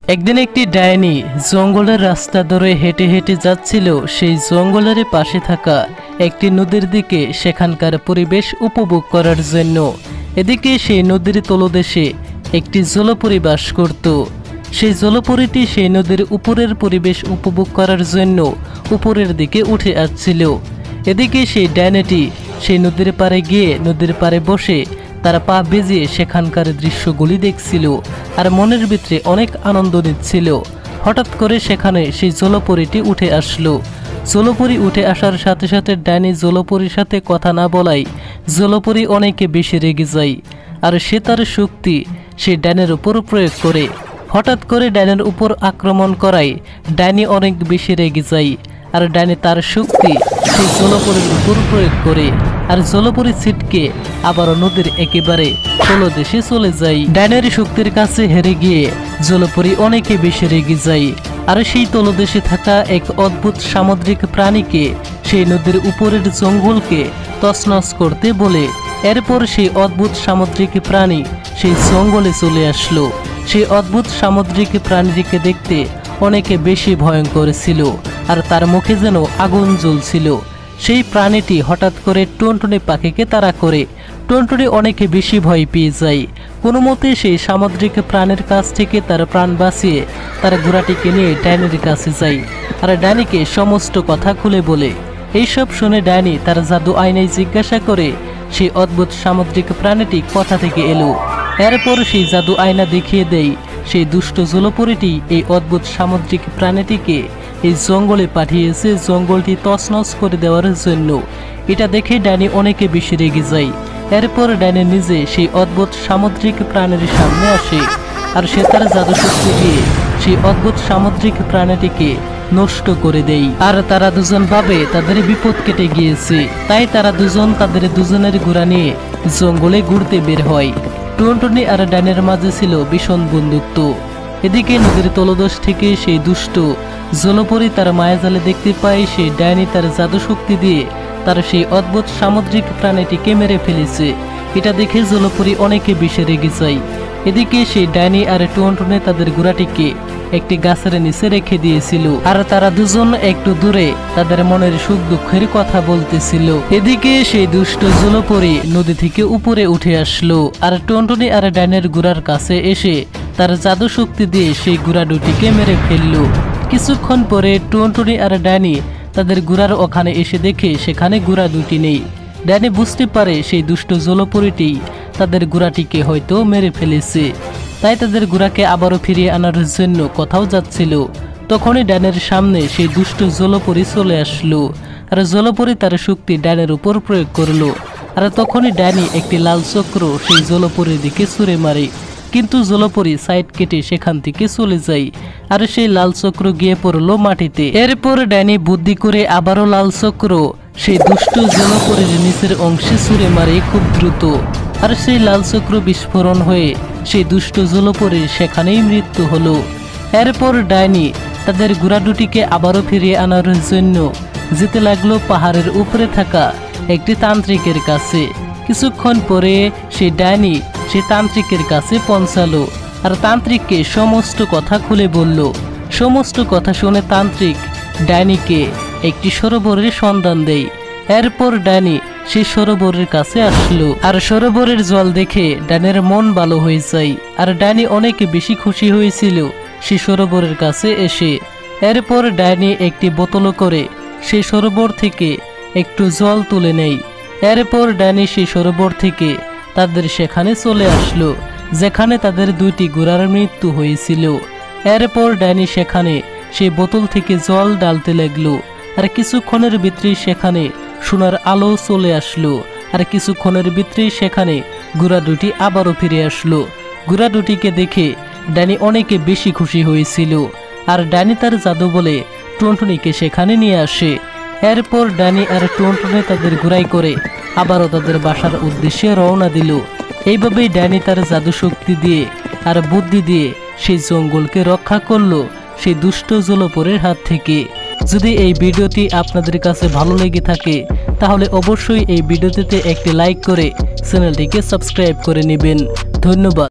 একদিন একটি ডাইনি জঙ্গলের রাস্তা ধরে হেঁটে হেঁটে যাচ্ছিল সেই জঙ্গলের পাশে থাকা একটি নদীর দিকে সেখানকার পরিবেশ উপভোগ করার জন্য। এদিকে সেই নদীর তলদেশে একটি জলপরী বাস করত। সেই জলপরীটি সেই নদীর উপরের পরিবেশ উপভোগ করার জন্য উপরের দিকে উঠে আসছিল। এদিকে সেই ডাইনিটি সেই নদীর পাড়ে গিয়ে নদীর পাড়ে বসে তারা পা ভিজিয়ে সেখানকার দৃশ্যগুলি দেখছিল আর মনের ভিতরে অনেক আনন্দ নিচ্ছিল। হঠাৎ করে সেখানে সেই জলপরীটি উঠে আসলো। জলপরী উঠে আসার সাথে সাথে ডাইনি জলপরীর সাথে কথা না বলাই জলপরী অনেকে বেশি রেগে যায় আর সে তার শক্তি সেই ডাইনের উপর প্রয়োগ করে। হঠাৎ করে ডাইনের উপর আক্রমণ করায় ডাইনি অনেক বেশি রেগে যায় আর ডাইনি তার শক্তি সেই জলপরীর উপর প্রয়োগ করে আর জলপরী ছিটকে আবারও নদীর একেবারে তলদেশে চলে যায়। ডাইনের শক্তির কাছে হেরে গিয়ে জলপরী অনেকে বেশি রেগে যায় আর সেই তলদেশে থাকা এক অদ্ভুত সামুদ্রিক প্রাণীকে সেই নদীর উপরের জঙ্গলকে তছনছ করতে বলে। এরপর সেই অদ্ভুত সামুদ্রিক প্রাণী সেই জঙ্গলে চলে আসলো। সেই অদ্ভুত সামুদ্রিক প্রাণীটিকে দেখতে অনেকে বেশি ভয়ঙ্কর ছিল আর তার মুখে যেন আগুন জ্বলছিল। সেই প্রাণীটি হঠাৎ করে টুনটুনি পাখিকে তাড়া করে। টুনটুনি অনেকে বেশি ভয় পেয়ে যায়। কোনো মতে সেই সামুদ্রিক প্রাণীর কাছ থেকে তার প্রাণ বাঁচিয়ে তার ঘোড়াটিকে নিয়ে ডাইনির কাছে যায় আর ডাইনিকে সমস্ত কথা খুলে বলে। এইসব শুনে ডাইনি তার জাদু আয়নায় জিজ্ঞাসা করে সেই অদ্ভুত সামুদ্রিক প্রাণীটি কোথা থেকে এলো। এরপর সেই জাদু আয়না দেখিয়ে দেয় সেই দুষ্ট জলপরীটি এই অদ্ভুত সামুদ্রিক প্রাণীটিকে এই জঙ্গলে পাঠিয়েছে জঙ্গলটি তছনছ করে দেওয়ার জন্য। এটা দেখে ডাইনি অনেকে বেশি রেগে যায়। এরপর ডাইনি নিজে সেই অদ্ভুত সামুদ্রিক প্রাণীর সামনে আসে আর সে তার জাদু শক্তি দিয়ে সেই অদ্ভুত সামুদ্রিক প্রাণীটিকে নষ্ট করে দেয়। আর তারা দুজন ভাবে তাদের বিপদ কেটে গিয়েছে, তাই তারা দুজন তাদের দুজনের ঘোড়া নিয়ে জঙ্গলে ঘুরতে বের হয়। টুনটুনি আর ডাইনির মাঝে ছিল ভীষণ বন্ধুত্ব। এদিকে নদীর তলদেশ থেকে সেই দুষ্ট জলপরী তার মায়াজালে দেখতে পায় সেই ডাইনি তার জাদু শক্তি দিয়ে তার সেই অদ্ভুত সামুদ্রিক প্রাণীটিকে মেরে ফেলেছে। এটা দেখে জলপরী অনেকে বেশি রেগে যায়। এদিকে সেই ডাইনি আর টুনটুনি তাদের ঘোড়াটিকে একটি গাছের নিচে রেখে দিয়েছিল আর তারা দুজন একটু দূরে তাদের মনের সুখ দুঃখের কথা বলতেছিল। এদিকে সেই দুষ্ট জলপরী নদী থেকে উপরে উঠে আসলো আর টুনটুনি আর ডাইনির ঘোড়ার কাছে এসে তার জাদু শক্তি দিয়ে সেই ঘোড়া দুটিকে মেরে ফেললো। কিছুক্ষণ পরে টুনটুনি আর ডাইনি তাদের ঘোড়ার ওখানে এসে দেখে সেখানে ঘোড়া দুটি নেই। ডাইনি বুঝতে পারে সেই দুষ্ট জলপরীটি তাদের ঘোড়াটিকে হয়তো মেরে ফেলেছে, তাই তাদের ঘোড়াকে আবারও ফিরিয়ে আনার জন্য কোথাও যাচ্ছিল। তখনই ডাইনের সামনে সেই দুষ্ট জলপরী চলে আসলো আর জলপরী তার শক্তি ডাইনের উপর প্রয়োগ করলো আর তখনই ডাইনি একটি লাল চক্র সেই জলপরীর দিকে ছুঁড়ে মারে, কিন্তু জলপরী সাইড কেটে সেখান থেকে চলে যায় আর সেই লাল চক্র গিয়ে পড়লো মাটিতে। এরপর ডাইনি বুদ্ধি করে আবারও লাল চক্র সেই দুষ্ট জলপরীর নিচের অংশে ছুঁড়ে মারে খুব দ্রুত আর সেই লাল চক্র বিস্ফোরণ হয়ে সেই দুষ্ট জলপরীর সেখানেই মৃত্যু হলো। এরপর ডাইনি তাদের ঘোড়া দুটিকে আবারও ফিরিয়ে আনার জন্য যেতে লাগলো পাহাড়ের উপরে থাকা একটি তান্ত্রিকের কাছে। কিছুক্ষণ পরে সেই ডাইনি সেই তান্ত্রিকের কাছে পৌঁছালো আর তান্ত্রিককে সমস্ত কথা খুলে বলল। সমস্ত কথা শুনে তান্ত্রিক ডাইনিকে একটি সরোবরের সন্ধান দেয়। এরপর ডাইনি সেই সরোবরের কাছে আসলো আর সরোবরের জল দেখে ডাইনির মন ভালো হয়ে যায় আর ডাইনি অনেক বেশি খুশি হয়েছিল সেই সরোবরের কাছে এসে। এরপর ডাইনি একটি বোতল করে সেই সরোবর থেকে একটু জল তুলে নেয়। এরপর ডাইনি সেই সরোবর থেকে তাদের সেখানে চলে আসলো যেখানে তাদের দুইটি ঘোড়ার মৃত্যু হয়েছিল। এরপর ডাইনি সেখানে সেই বোতল থেকে জল ঢালতে লাগলো আর কিছুক্ষণের ভিতরেই সেখানে সোনার আলো চলে আসলো আর কিছুক্ষণের ভিতরেই সেখানে ঘোড়া দুটি আবারও ফিরে আসলো। ঘোড়া দুটিকে দেখে ডাইনি অনেকে বেশি খুশি হয়েছিল আর ডাইনি তার জাদু বলে টুনটুনিকে সেখানে নিয়ে আসে। এরপর ডাইনি আর টুনটুনি তাদের ঘোড়ায় করে আবারও তাদের বাসার উদ্দেশ্যে রওনা দিল। এইভাবেই ডাইনি তার জাদু শক্তি দিয়ে আর বুদ্ধি দিয়ে সেই জঙ্গলকে রক্ষা করলো সেই দুষ্ট জলপরীর হাত থেকে। যদি এই ভিডিওটি আপনাদের কাছে ভালো লেগে থাকে তাহলে অবশ্যই এই ভিডিওটিতে একটি লাইক করে চ্যানেলটিকে সাবস্ক্রাইব করে নেবেন। ধন্যবাদ।